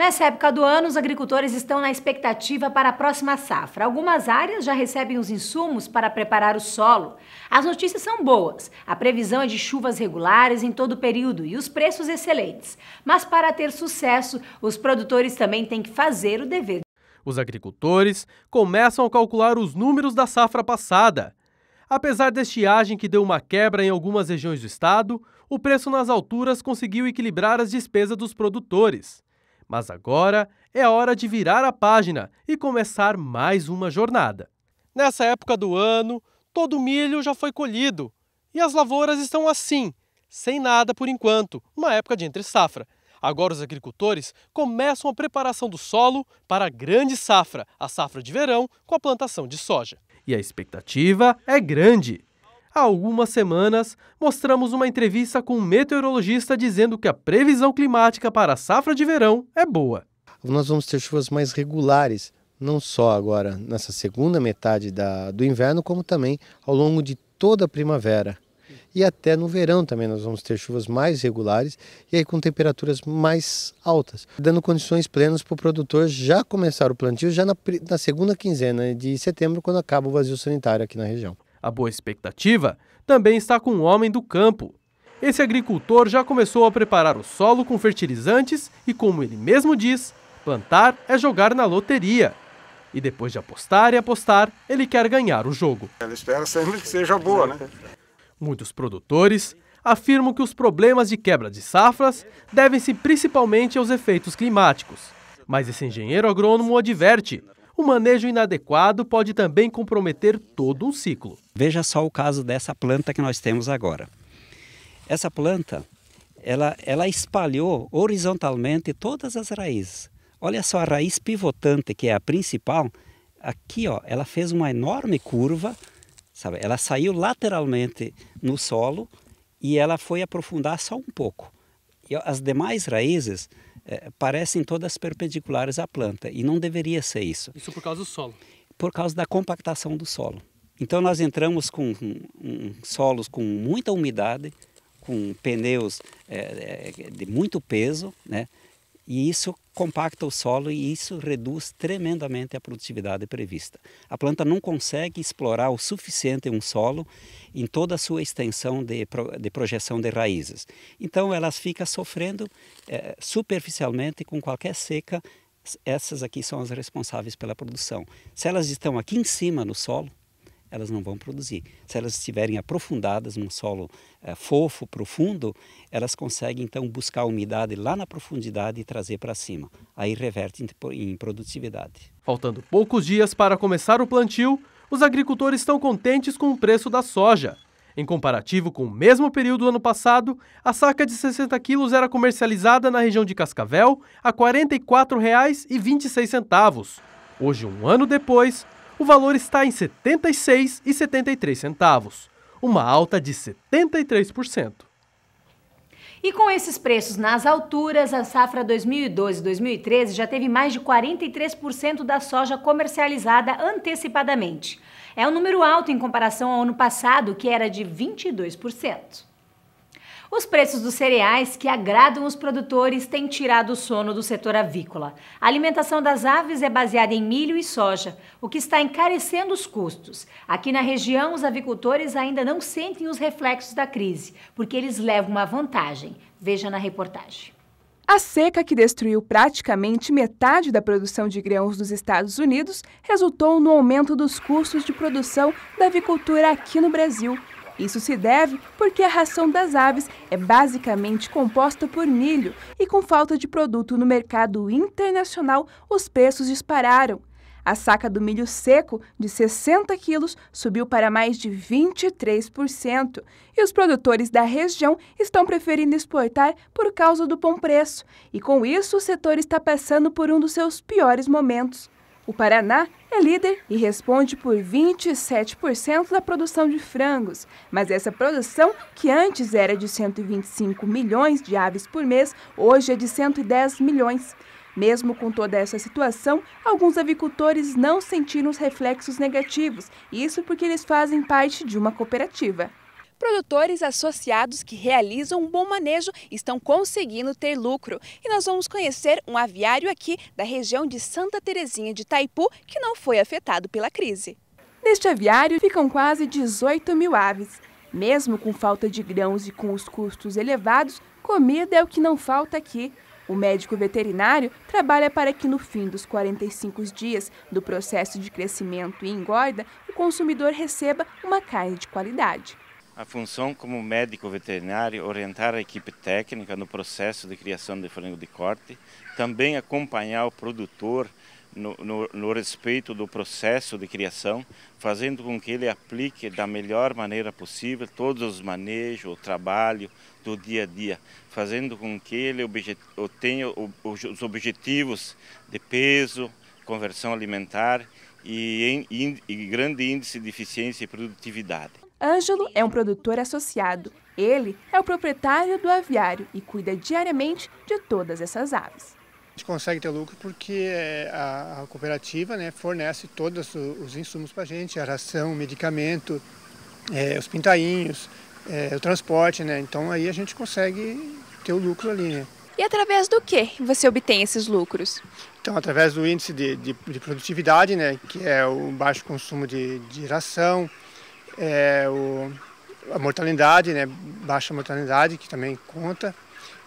Nessa época do ano, os agricultores estão na expectativa para a próxima safra. Algumas áreas já recebem os insumos para preparar o solo. As notícias são boas. A previsão é de chuvas regulares em todo o período e os preços excelentes. Mas para ter sucesso, os produtores também têm que fazer o dever. Os agricultores começam a calcular os números da safra passada. Apesar da estiagem que deu uma quebra em algumas regiões do estado, o preço nas alturas conseguiu equilibrar as despesas dos produtores. Mas agora é a hora de virar a página e começar mais uma jornada. Nessa época do ano, todo o milho já foi colhido e as lavouras estão assim, sem nada por enquanto, uma época de entre-safra. Agora os agricultores começam a preparação do solo para a grande safra, a safra de verão com a plantação de soja. E a expectativa é grande. Há algumas semanas, mostramos uma entrevista com um meteorologista dizendo que a previsão climática para a safra de verão é boa. Nós vamos ter chuvas mais regulares, não só agora nessa segunda metade do inverno, como também ao longo de toda a primavera. E até no verão também nós vamos ter chuvas mais regulares e aí com temperaturas mais altas, dando condições plenas para o produtor já começar o plantio já na segunda quinzena de setembro, quando acaba o vazio sanitário aqui na região. A boa expectativa também está com o homem do campo. Esse agricultor já começou a preparar o solo com fertilizantes e, como ele mesmo diz, plantar é jogar na loteria. E depois de apostar e apostar, ele quer ganhar o jogo. Ele espera sempre que seja boa, né? Muitos produtores afirmam que os problemas de quebra de safras devem-se principalmente aos efeitos climáticos. Mas esse engenheiro agrônomo adverte: o manejo inadequado pode também comprometer todo um ciclo. Veja só o caso dessa planta que nós temos agora. Essa planta, ela espalhou horizontalmente todas as raízes. Olha só a raiz pivotante, que é a principal. Aqui, ó, ela fez uma enorme curva, sabe? Ela saiu lateralmente no solo e ela foi aprofundar só um pouco. E as demais raízes parecem todas perpendiculares à planta e não deveria ser isso. Isso por causa do solo? Por causa da compactação do solo. Então nós entramos com solos com muita umidade, com pneus de muito peso, né? E isso compacta o solo e isso reduz tremendamente a produtividade prevista. A planta não consegue explorar o suficiente um solo em toda a sua extensão de projeção de raízes. Então elas ficam sofrendo superficialmente com qualquer seca. Essas aqui são as responsáveis pela produção. Se elas estão aqui em cima no solo, elas não vão produzir. Se elas estiverem aprofundadas num solo fofo, profundo, elas conseguem então buscar a umidade lá na profundidade e trazer para cima. Aí reverte em produtividade. Faltando poucos dias para começar o plantio, os agricultores estão contentes com o preço da soja. Em comparativo com o mesmo período do ano passado, a saca de 60 quilos era comercializada na região de Cascavel a R$ 44,26. Hoje, um ano depois, o valor está em R$ 76,73, uma alta de 73%. E com esses preços nas alturas, a safra 2012-2013 já teve mais de 43% da soja comercializada antecipadamente. É um número alto em comparação ao ano passado, que era de 22%. Os preços dos cereais que agradam os produtores têm tirado o sono do setor avícola. A alimentação das aves é baseada em milho e soja, o que está encarecendo os custos. Aqui na região, os avicultores ainda não sentem os reflexos da crise, porque eles levam uma vantagem. Veja na reportagem. A seca, que destruiu praticamente metade da produção de grãos dos Estados Unidos, resultou no aumento dos custos de produção da avicultura aqui no Brasil. Isso se deve porque a ração das aves é basicamente composta por milho e, com falta de produto no mercado internacional, os preços dispararam. A saca do milho seco, de 60 quilos, subiu para mais de 23%. E os produtores da região estão preferindo exportar por causa do bom preço. E com isso, o setor está passando por um dos seus piores momentos. O Paraná é líder e responde por 27% da produção de frangos. Mas essa produção, que antes era de 125 milhões de aves por mês, hoje é de 110 milhões. Mesmo com toda essa situação, alguns avicultores não sentiram os reflexos negativos, isso porque eles fazem parte de uma cooperativa. Produtores associados que realizam um bom manejo estão conseguindo ter lucro. E nós vamos conhecer um aviário aqui da região de Santa Terezinha de Itaipu que não foi afetado pela crise. Neste aviário ficam quase 18 mil aves. Mesmo com falta de grãos e com os custos elevados, comida é o que não falta aqui. O médico veterinário trabalha para que no fim dos 45 dias do processo de crescimento e engorda, o consumidor receba uma carne de qualidade. A função como médico veterinário é orientar a equipe técnica no processo de criação de frango de corte, também acompanhar o produtor no respeito do processo de criação, fazendo com que ele aplique da melhor maneira possível todos os manejos, o trabalho do dia a dia, fazendo com que ele tenha os objetivos de peso, conversão alimentar e grande índice de eficiência e produtividade. Ângelo é um produtor associado. Ele é o proprietário do aviário e cuida diariamente de todas essas aves. A gente consegue ter lucro porque a cooperativa, né, fornece todos os insumos para a gente, a ração, o medicamento, os pintainhos, o transporte, né? Então aí a gente consegue ter o lucro ali, né? E através do que você obtém esses lucros? Então, através do índice de produtividade, né, que é o baixo consumo de ração, a mortalidade, né, baixa mortalidade, que também conta,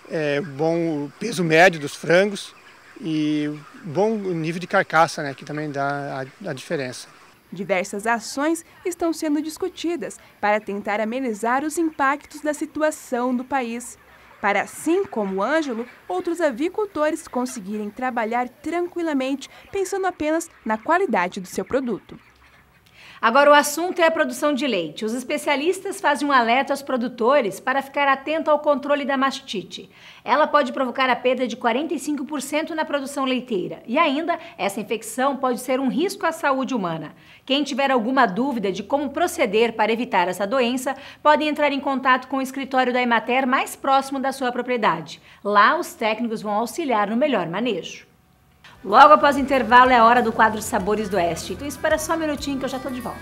o peso médio dos frangos e bom nível de carcaça, né, que também dá a diferença. Diversas ações estão sendo discutidas para tentar amenizar os impactos da situação do país, para assim como o Ângelo, outros avicultores conseguirem trabalhar tranquilamente, pensando apenas na qualidade do seu produto. Agora o assunto é a produção de leite. Os especialistas fazem um alerta aos produtores para ficar atento ao controle da mastite. Ela pode provocar a perda de 45% na produção leiteira. E ainda, essa infecção pode ser um risco à saúde humana. Quem tiver alguma dúvida de como proceder para evitar essa doença, pode entrar em contato com o escritório da Emater mais próximo da sua propriedade. Lá, os técnicos vão auxiliar no melhor manejo. Logo após o intervalo é a hora do quadro Sabores do Oeste. Então espera só um minutinho que eu já estou de volta.